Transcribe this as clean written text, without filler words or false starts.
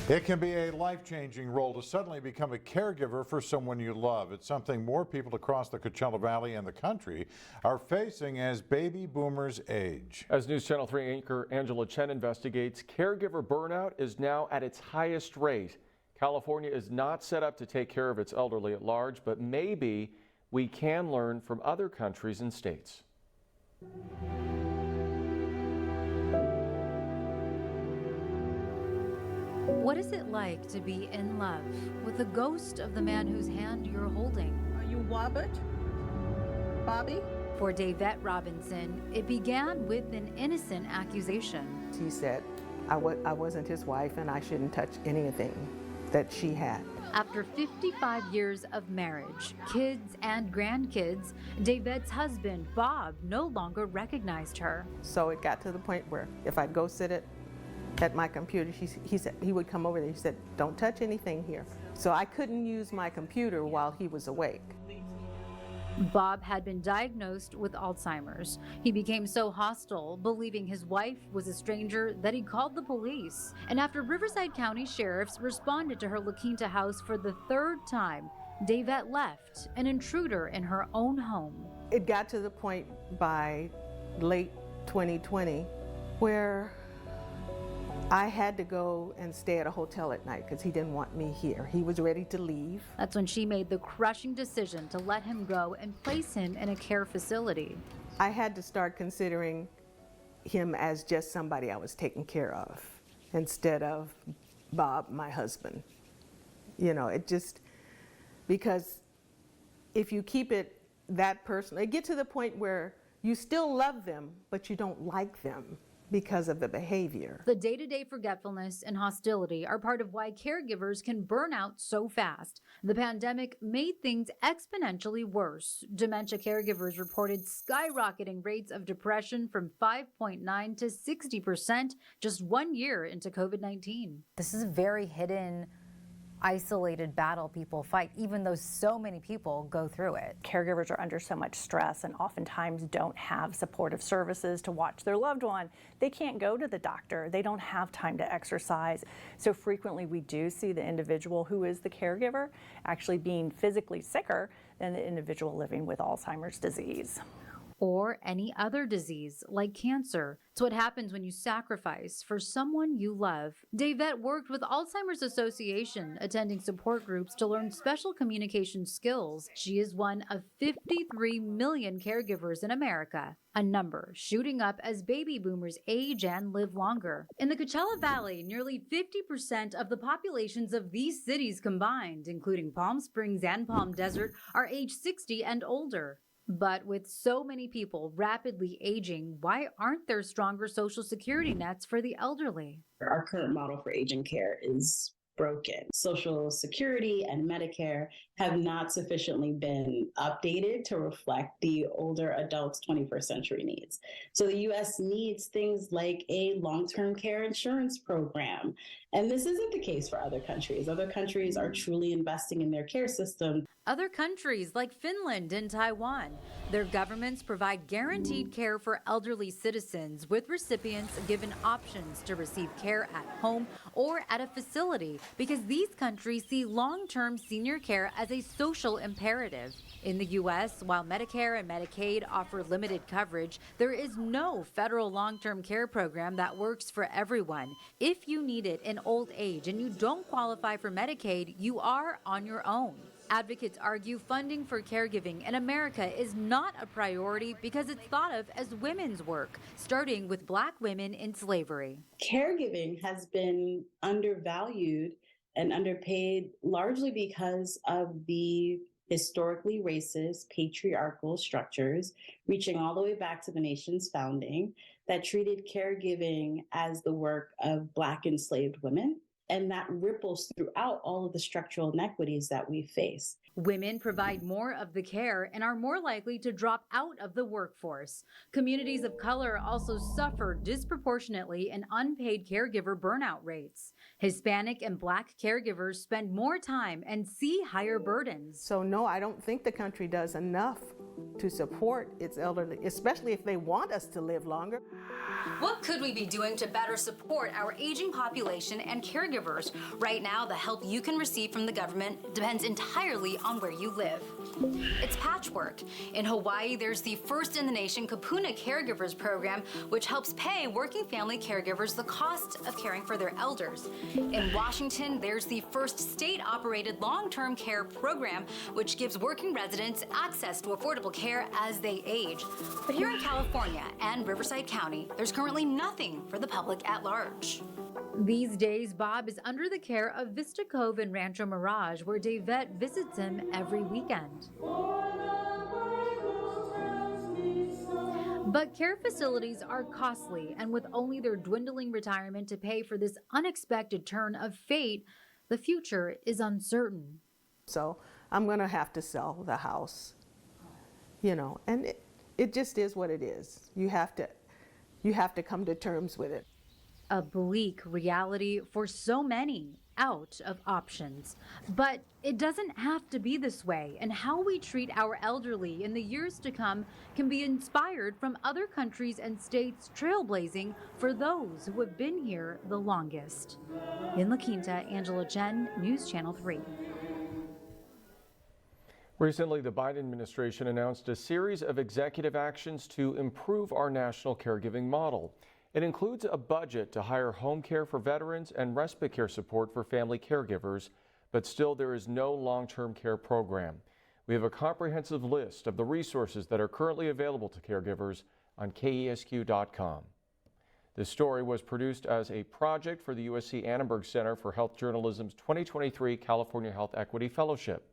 It can be a life-changing role to suddenly become a caregiver for someone you love. It's something more people across the Coachella Valley and the country are facing as baby boomers age. As News Channel 3 anchor Angela Chen investigates, caregiver burnout is now at its highest rate. California is not set up to take care of its elderly at large, but maybe we can learn from other countries and states. What is it like to be in love with the ghost of the man whose hand you're holding? Are you Robert? Bobby? For Davette Robinson, it began with an innocent accusation. He said I wasn't his wife and I shouldn't touch anything that she had. After 55 years of marriage, kids and grandkids, Davette's husband, Bob, no longer recognized her. So it got to the point where if I'd go sit at my computer, he said he would come over there. He said, "Don't touch anything here." So I couldn't use my computer while he was awake. Bob had been diagnosed with Alzheimer's. He became so hostile, believing his wife was a stranger, that he called the police. And after Riverside County sheriffs responded to her La Quinta house for the third time, Davette left, an intruder in her own home. It got to the point by late 2020 where I had to go and stay at a hotel at night because he didn't want me here. He was ready to leave. That's when she made the crushing decision to let him go and place him in a care facility. I had to start considering him as just somebody I was taking care of instead of Bob, my husband. You know, it just, because if you keep it that personal, it gets to the point where you still love them, but you don't like them because of the behavior. The day-to-day forgetfulness and hostility are part of why caregivers can burn out so fast. The pandemic made things exponentially worse. Dementia caregivers reported skyrocketing rates of depression from 5.9 to 60% just 1 year into COVID-19. This is a very hidden, isolated battle people fight, even though so many people go through it. Caregivers are under so much stress and oftentimes don't have supportive services to watch their loved one. They can't go to the doctor. They don't have time to exercise. So frequently we do see the individual who is the caregiver actually being physically sicker than the individual living with Alzheimer's disease. Or any other disease like cancer. It's what happens when you sacrifice for someone you love. Davette worked with Alzheimer's Association, attending support groups to learn special communication skills. She is one of 53 million caregivers in America, a number shooting up as baby boomers age and live longer. In the Coachella Valley, nearly 50% of the populations of these cities combined, including Palm Springs and Palm Desert, are age 60 and older. But with so many people rapidly aging, why aren't there stronger social security nets for the elderly? Our current model for aging care is broken. Social Security and Medicare have not sufficiently been updated to reflect the older adults' 21st century needs. So the U.S. needs things like a long-term care insurance program. And this isn't the case for other countries. Other countries are truly investing in their care system. Other countries like Finland and Taiwan, their governments provide guaranteed care for elderly citizens, with recipients given options to receive care at home or at a facility, because these countries see long-term senior care as a social imperative. In the U.S., while Medicare and Medicaid offer limited coverage, there is no federal long-term care program that works for everyone. If you need it in old age and you don't qualify for Medicaid, you are on your own. Advocates argue funding for caregiving in America is not a priority because it's thought of as women's work, starting with Black women in slavery. Caregiving has been undervalued and underpaid largely because of the historically racist patriarchal structures reaching all the way back to the nation's founding that treated caregiving as the work of Black enslaved women. And that ripples throughout all of the structural inequities that we face. Women provide more of the care and are more likely to drop out of the workforce. Communities of color also suffer disproportionately in unpaid caregiver burnout rates. Hispanic and Black caregivers spend more time and see higher burdens. So no, I don't think the country does enough to support its elderly, especially if they want us to live longer. What could we be doing to better support our aging population and caregivers? Right now, the help you can receive from the government depends entirely on where you live. It's patchwork. In Hawaii, there's the first in the nation Kapuna Caregivers program, which helps pay working family caregivers the cost of caring for their elders. In Washington, there's the first state-operated long-term care program, which gives working residents access to affordable care as they age. But here in California and Riverside County, there's currently nothing for the public at large. These days, Bob is under the care of Vista Cove in Rancho Mirage, where Davette visits him every weekend. But care facilities are costly, and with only their dwindling retirement to pay for this unexpected turn of fate, the future is uncertain. So I'm going to have to sell the house, you know, and it just is what it is. You have to come to terms with it. A bleak reality for so many, out of options. But it doesn't have to be this way, and how we treat our elderly in the years to come can be inspired from other countries and states trailblazing for those who have been here the longest. In La Quinta, Angela Chen, News Channel 3. Recently, the Biden administration announced a series of executive actions to improve our national caregiving model. It includes a budget to hire home care for veterans and respite care support for family caregivers, but still there is no long-term care program. We have a comprehensive list of the resources that are currently available to caregivers on KESQ.com. This story was produced as a project for the USC Annenberg Center for Health Journalism's 2023 California Health Equity Fellowship.